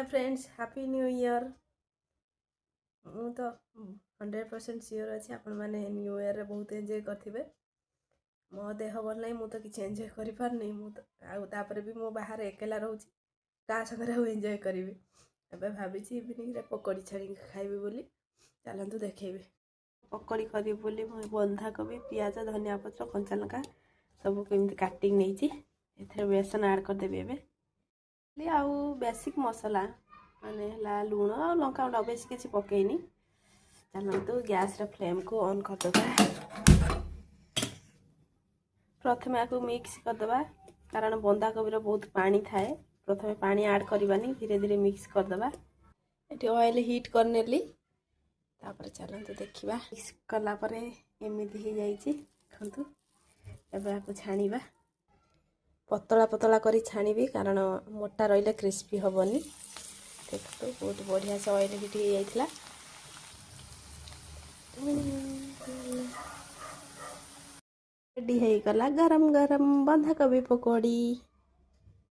Hi friends happy new year. मु तो 100% sure अच्छे आपण मैंने न्यू ईयर रे बहुत एंजॉय करथिबे। मो देह भल नहीं मु तो किसी एंजॉय करि पार नहीं मु तो तापर भी मो बाहर एकेला रहउची का संगे रे एंजॉय करिवि। एबे भाबिची इवनिंग रे पकोड़ी छाणी खाइबे बोली चलंतु देखेबे। पकोड़ी करी बोली मो बंधा कोबी प्याज धनिया पत्र कंचा लंका सब केमती काटिंग नैची एथे बेसन ऐड कर देबे। एबे आउ बेसिक मसला माने ला लूण और लंका गुंड बेस किसी पकईनी। चलतु गैस रे फ्लेम को ऑन कर देबा। प्रथमे आकु मिक्स कर देबा कारण बंधा कोबी बहुत पानी थाए। प्रथमे पानी ऐड करबानी धीरे धीरे मिक्स कर देबा। एटी ऑयल हीट करनेली तापर चलतु देखिबा मिक्स कला परे एमिति ही जाईची खंतु। एबे आकु छाणीबा पतला पतला करी छाणीबी कारण मोटा रहिले क्रिस्पी हबनी। देखो बहुत बढ़िया से ऑयल हीट हो जाइथिला। रेडी है गला गरम गरम बंधा कोबी पकोड़ी।